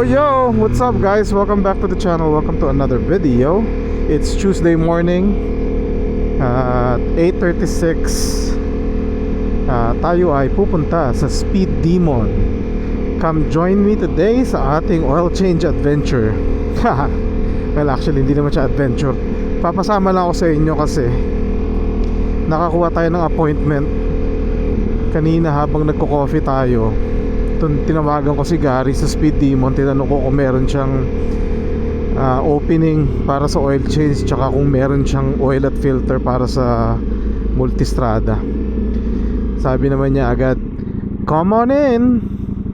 Yo, what's up guys? Welcome back to the channel. Welcome to another video. It's Tuesday morning at 8:36. Tayo ay pupunta sa Speed Demon. Come join me today sa ating oil change adventure. Well, actually hindi naman siya adventure. Papasama lang ako sa inyo kasi nakakuha tayo ng appointment kanina habang nagko-coffee tayo. Tinawagan ko si Gary sa Speed Demon. Tinanong ko kung meron siyang opening para sa oil change, tsaka kung meron siyang oil at filter para sa multistrada. Sabi naman niya agad, come on in.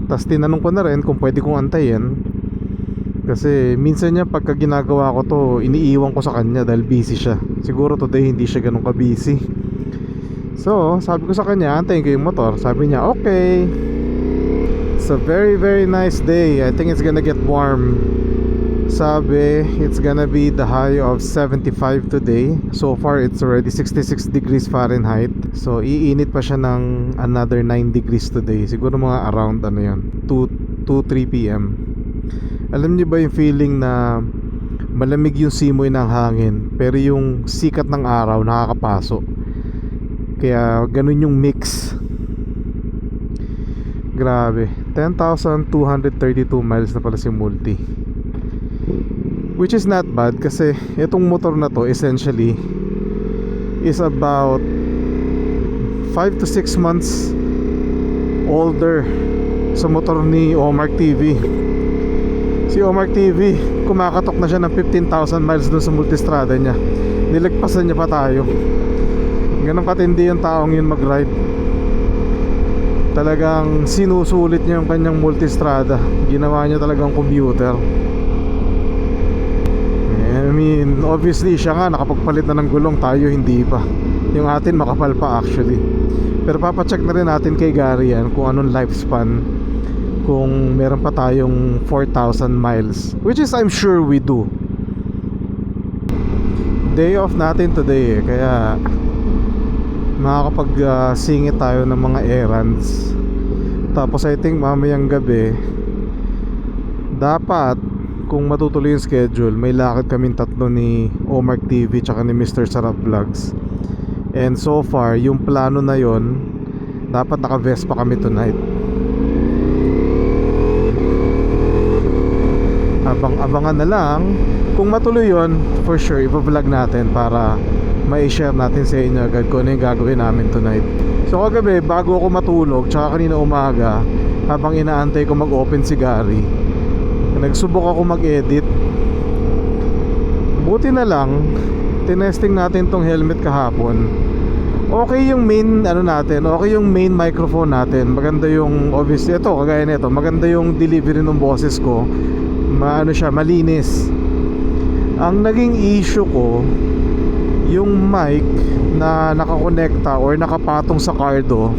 Tapos tinanong ko na rin kung pwede kong antayin, kasi minsan niya pagka ginagawa ko to, iniiwan ko sa kanya dahil busy siya. Siguro today hindi siya ganun ka busy. So sabi ko sa kanya, antayin ko yung motor. Sabi niya okay. It's a very nice day. I think it's gonna get warm. Sabi it's gonna be the high of 75 today. So far it's already 66 degrees Fahrenheit. So iinit pa siya ng another 9 degrees today. Siguro mga around 2-3 PM. Alam niyo ba yung feeling na malamig yung simoy ng hangin, pero yung sikat ng araw nakakapasok? Kaya ganun yung mix. Grabe, 10,232 miles na pala si Multi, which is not bad kasi itong motor na to essentially is about 5 to 6 months older sa motor ni Omar TV. Si Omar TV, kumakatok na siya ng 15,000 miles dun sa multistrada niya. Nilagpasan niya pa tayo. Ganun katindi yung taong yun mag-ride. Talagang sinusulit niya yung kanyang multistrada. Ginawa niya talagang computer. I mean, obviously siya nga nakapagpalit na ng gulong, tayo hindi pa. Yung atin makapal pa actually. Pero papacheck na rin natin kay Gary yan kung anong lifespan, kung meron pa tayong 4,000 miles, which is I'm sure we do. Day off natin today kaya makakapag-singit tayo ng mga errands. Tapos I think mamayang gabi dapat, kung matutuloy yung schedule, may lakad kaming tatlo ni Omar TV tsaka ni Mr. Sarap Vlogs. And so far yung plano na yon, dapat naka-Vespa kami tonight. Abang-abangan na lang. Kung matuloy yon, for sure ipa-vlog natin para mai-share natin sa inyo agad kung ano yung gagawin namin tonight. So kagabi, bago ako matulog, tsaka kanina umaga, habang inaantay ko mag-open si Gary, nagsubok ako mag-edit. Buti na lang, tinesting natin tong helmet kahapon. Okay yung main natin, okay yung main microphone natin. Maganda yung, obviously, ito, kagaya nito, maganda yung delivery ng boses ko. Malinis. Ang naging issue ko, yung mic na nakakonekta or nakapatong sa cardo,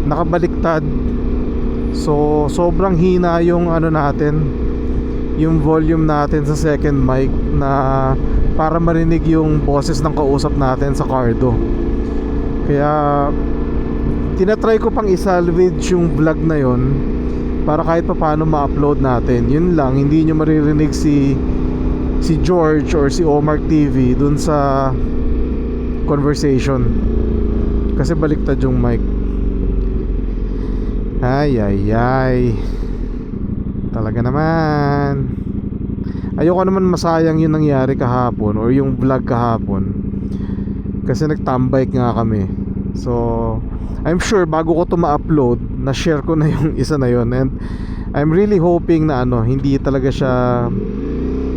nakabaliktad. So sobrang hina yung natin, yung volume natin sa second mic na para marinig yung boses ng kausap natin sa cardo. Kaya tinatry ko pang isalvage yung vlog na yon para kahit pa paano ma-upload natin. Yun lang, hindi nyo maririnig si George or si Omar TV dun sa conversation kasi baliktad yung mic. Ay talaga naman. Ayoko naman masayang yung nangyari kahapon or yung vlog kahapon kasi nagtambike nga kami. So I'm sure bago ko to ma-upload, na-share ko na yung isa na yon, and I'm really hoping na hindi talaga siya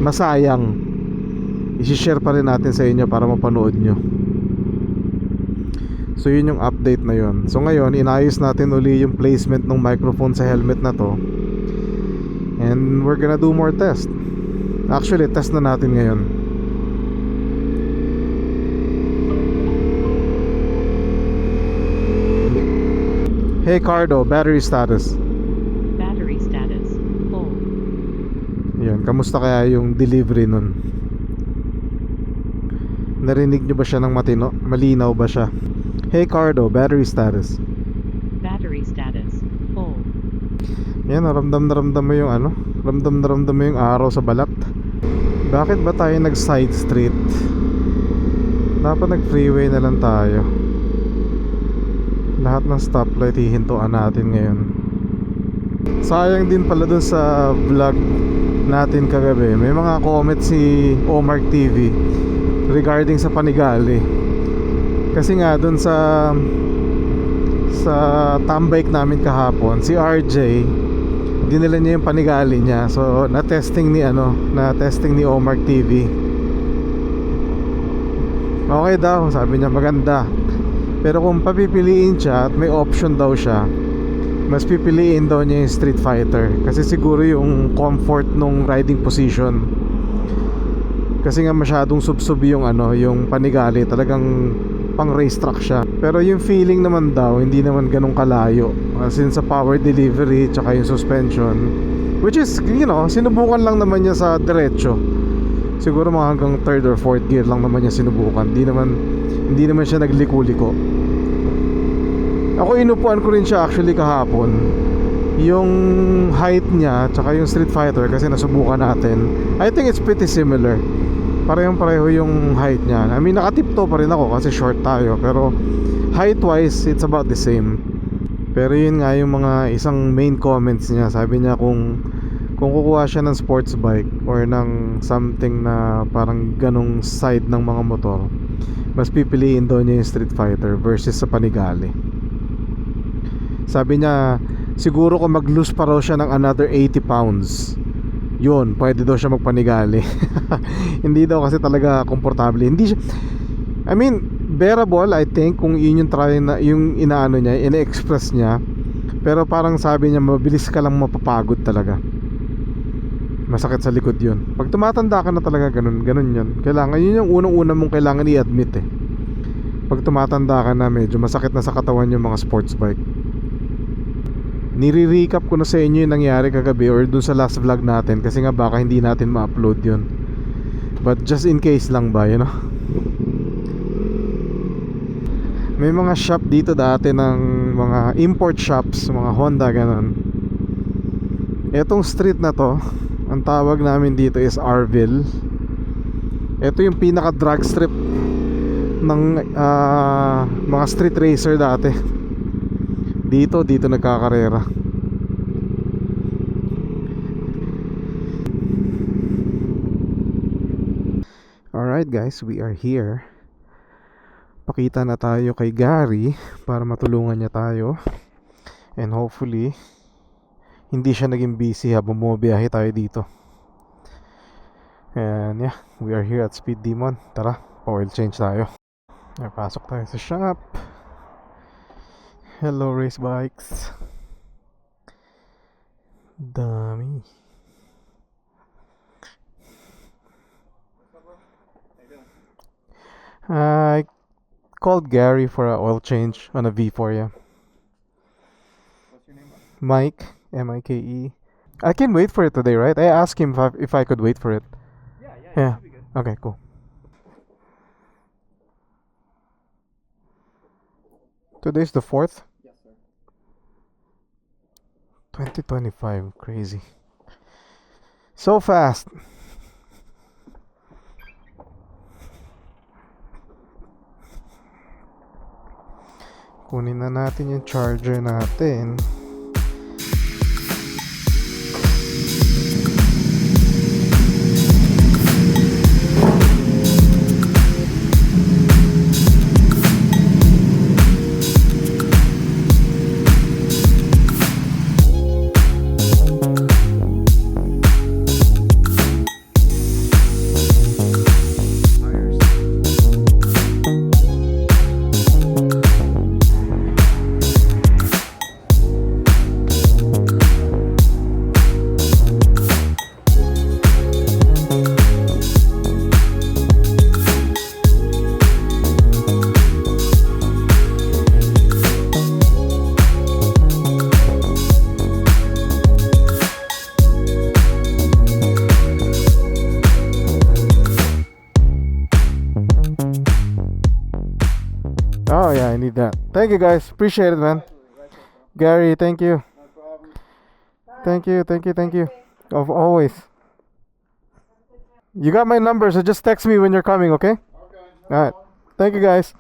masayang. I-share pa rin natin sa inyo para mapanood nyo. So yun yung update na yun. So ngayon inayos natin uli yung placement ng microphone sa helmet na to, and we're gonna do more test. Actually test na natin ngayon. Hey Cardo, battery status. Battery status full. Yan, kamusta kaya yung delivery nun? Narinig nyo ba siya ng matino? Malinaw ba siya? Hey Cardo, battery status. Battery status full. Yan, ramdam na ramdam mo yung Ramdam na ramdam mo yung araw sa balat. Bakit ba tayo nag side street? Dapat nag freeway na lang tayo. Lahat ng stoplight hihintuan natin ngayon. Sayang din pala dun sa vlog natin kagabi. May mga comment si Omar TV regarding sa Panigali. Kasi nga dun sa tambike namin kahapon, si RJ dinala niya yung Panigali niya. So na-testing ni Omar TV. Okay daw, sabi niya maganda. Pero kung papipiliin siya at may option daw siya, mas pipiliin daw niya yung Street Fighter. Kasi siguro yung comfort nung riding position. Kasi nga masyadong subsub yung yung Panigali, talagang pang racetrack siya. Pero yung feeling naman daw, hindi naman ganun kalayo. As in sa power delivery, tsaka yung suspension. Which is, sinubukan lang naman niya sa diretso. Siguro mga hanggang 3rd or 4th gear lang naman niya sinubukan. Hindi naman siya nagliko-liko. Ako inupuan ko rin siya actually kahapon. Yung height niya tsaka yung Street Fighter, kasi nasubukan natin, I think it's pretty similar. Parehong-pareho yung height niya. I mean, nakatipto pa rin ako kasi short tayo, pero height wise it's about the same. Pero yun nga yung mga isang main comments niya. Sabi niya kung kukuha siya ng sports bike or ng something na parang ganong side ng mga motor, mas pipiliin daw niya yung Street Fighter versus sa Panigali. Sabi niya siguro kung mag-lose pa raw siya ng another 80 pounds, yun, pwede daw siya magpanigali. Hindi daw kasi talaga komportable. Hindi siya, I mean, bearable I think kung yun yung try na, yung inaano niya, ina-express niya. Pero parang sabi niya mabilis ka lang mapapagod talaga. Masakit sa likod yun. Pag tumatanda ka na talaga, ganun yun. Kailangan, yun yung unang-una mong kailangan i-admit eh. Pag tumatanda ka na, medyo masakit na sa katawan yung mga sports bike. Nire-recap ko na sa inyo yung nangyari kagabi or dun sa last vlog natin, kasi nga baka hindi natin ma-upload yun. But just in case lang ba, may mga shop dito dati ng mga import shops, mga Honda ganun. Etong street na to, ang tawag namin dito is Arville. Ito yung pinaka drag strip ng mga street racer dati. Dito nagkakarera. Alright guys, we are here. Pakita na tayo kay Gary para matulungan niya tayo. And hopefully hindi siya naging busy habang bumabiyahe tayo dito. And yeah, we are here at Speed Demon. Tara, oil change tayo. Pasok tayo sa shop. Hello race bikes. Dami. I called Gary for an oil change on a V4, yeah. What's your name? Mike, M-I-K-E. I can wait for it today, right? I asked him if I could wait for it. Yeah. Should be good. Okay, cool. Today's the 4th? Yes, sir. 2025, crazy. So fast. Kunin na natin yung charger natin. Oh yeah, I need that. Thank you guys, appreciate it, man. Gary, thank you. No problem. Thank you. Of always. You got my number, so just text me when you're coming, okay? Alright. Thank you, guys.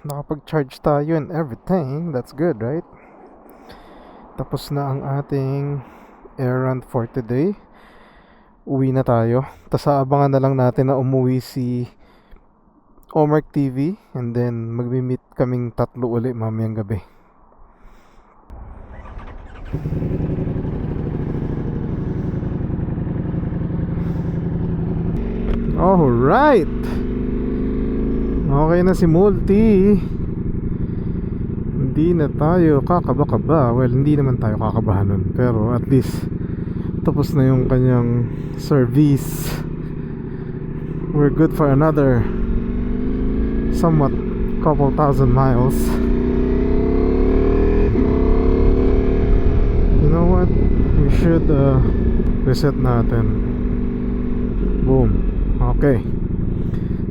Nakapag-charge tayo and everything. That's good, right? Tapos na ang ating errand for today. Uwi na tayo. Tapos abangan na lang natin na umuwi si Omark TV. And then magmi-meet kaming tatlo uli mamayang gabi. Alright. Okay na si Multi. Hindi na tayo kakaba-kaba. Well, hindi naman tayo kakabahan nun. Pero at least tapos na yung kanyang service. We're good for another somewhat couple thousand miles. You know what? We should reset natin. Boom. Okay.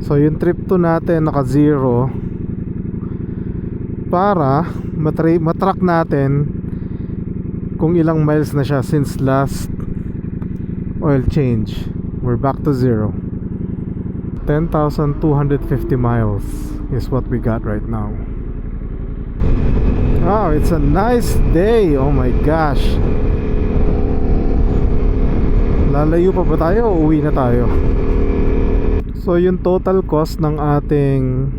So yung trip 2 natin naka-zero para matrack natin kung ilang miles na siya since last oil change. We're back to 0. 10,250 miles is what we got right now. Oh, it's a nice day. Oh my gosh. Lalayo pa ba tayo o uwi na tayo? So yung total cost ng ating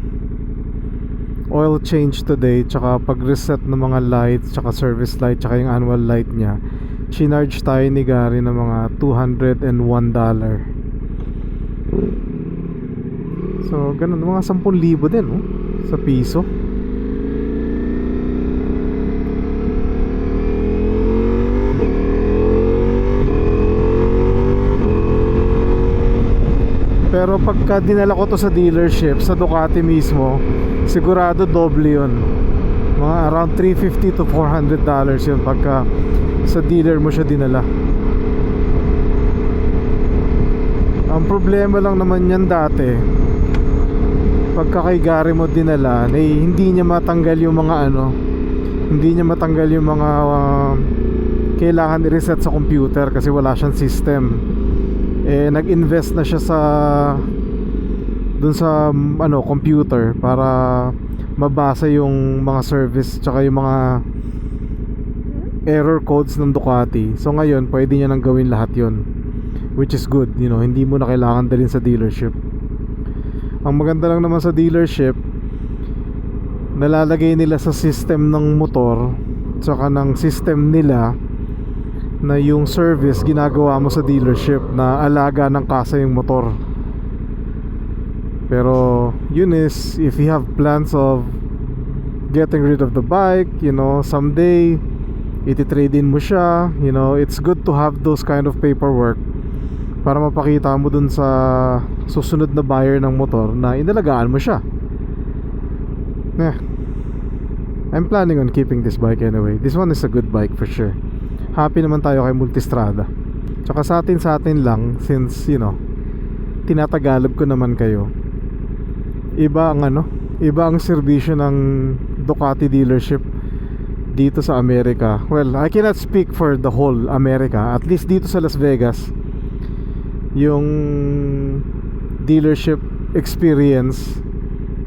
oil change today, tsaka pag-reset ng mga lights, tsaka service light, tsaka yung annual light nya, chinarge tayo ni Gary ng mga $201. So ganun, mga 10,000 din sa piso. Pero pagka dinala ko to sa dealership, sa Ducati mismo, sigurado doble yun. Mga around $350 to $400 yun pagka sa dealer mo siya dinala. Ang problema lang naman yan dati, pagka kay Gary mo dinala, hindi niya matanggal yung mga hindi niya matanggal yung mga kailangan i-reset sa computer kasi wala siyang system. Nag-invest na siya dun sa computer para mabasa yung mga service tsaka yung mga error codes ng Ducati. So ngayon pwede niya nang gawin lahat yun, which is good, hindi mo na kailangan dalhin sa dealership. Ang maganda lang naman sa dealership, nalalagay nila sa system ng motor tsaka ng system nila na yung service ginagawa mo sa dealership, na alaga ng kasa yung motor. Pero yun is if you have plans of getting rid of the bike, someday iti-trade in mo siya, it's good to have those kind of paperwork para mapakita mo dun sa susunod na buyer ng motor na inalagaan mo siya. I'm planning on keeping this bike anyway. This one is a good bike for sure. Happy naman tayo kay Multistrada. Tsaka sa atin lang, since tinatagalog ko naman kayo. Iba ang serbisyo ng Ducati dealership dito sa Amerika. Well, I cannot speak for the whole America. At least dito sa Las Vegas, yung dealership experience,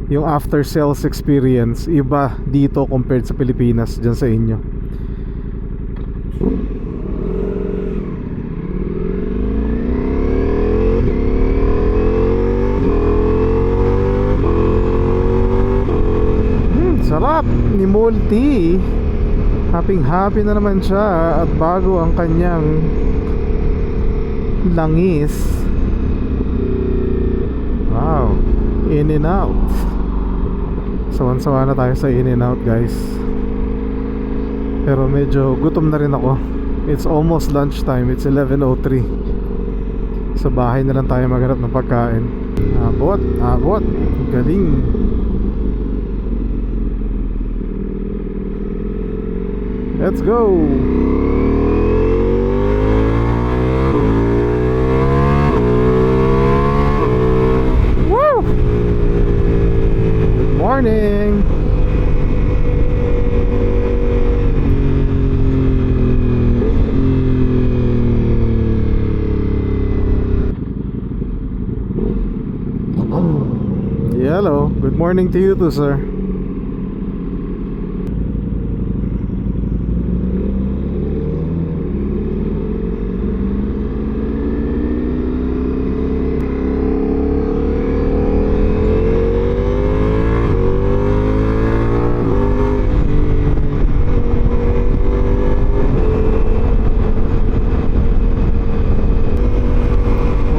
yung after sales experience, iba dito compared sa Pilipinas, dyan sa inyo. Sarap ni Multi. Happy na naman siya at bago ang kanyang langis. Wow, in and out. Sawan-sawa na tayo sa in and out, guys. Pero medyo gutom na rin ako. It's almost lunchtime. It's 11:03. Sa bahay na lang tayo maghanap ng pagkain. Abot. Galing. Let's go. Woo! Good morning. Hello. Good morning to you too, sir.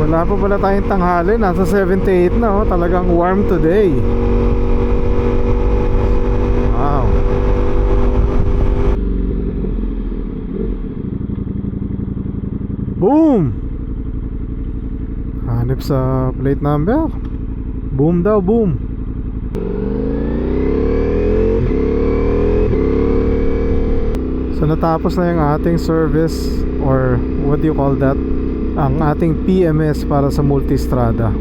Wala pa pala tayong tanghali. Nasa 78 na, oh. Talagang warm today. Wow. Boom! Hanip sa plate number. Boom daw, boom. So natapos na yung ating service, or what do you call that, ang ating PMS para sa Multistrada.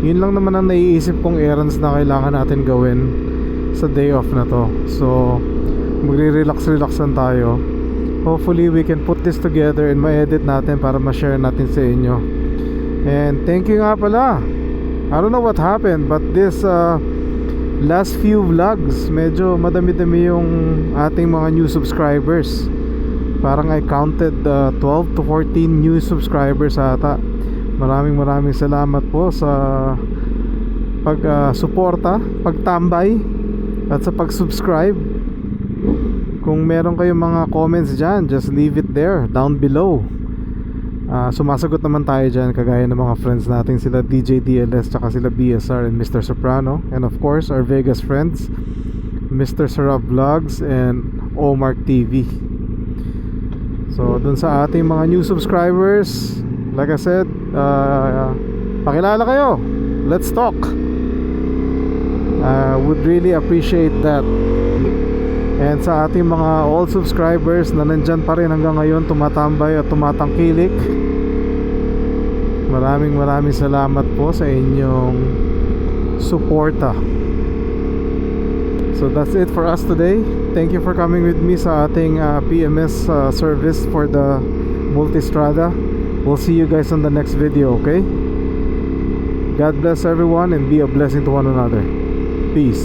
Yun lang naman ang naiisip kong errands na kailangan natin gawin sa day off na to. So magre-relax lang tayo. Hopefully we can put this together and ma-edit natin para ma-share natin sa inyo. And thank you nga pala. I don't know what happened, but this last few vlogs, medyo madami-dami yung ating mga new subscribers. Parang I counted 12 to 14 new subscribers ata. Maraming salamat po sa pag-suporta, pagtambay, at sa pag-subscribe. Kung meron kayong mga comments dyan, just leave it there, down below. Sumasagot naman tayo dyan, kagaya ng mga friends natin, sila DJ DLS, tsaka sila BSR and Mr. Soprano. And of course, our Vegas friends, Mr. Sarab Vlogs and Omar TV. So dun sa ating mga new subscribers, like I said, pakilala kayo. Let's talk. Would really appreciate that. And sa ating mga old subscribers na nandyan pa rin hanggang ngayon, tumatambay at tumatangkilik, maraming salamat po sa inyong suporta. So that's it for us today. Thank you for coming with me sa ating PMS service for the Multistrada. We'll see you guys on the next video, okay? God bless everyone and be a blessing to one another. Peace.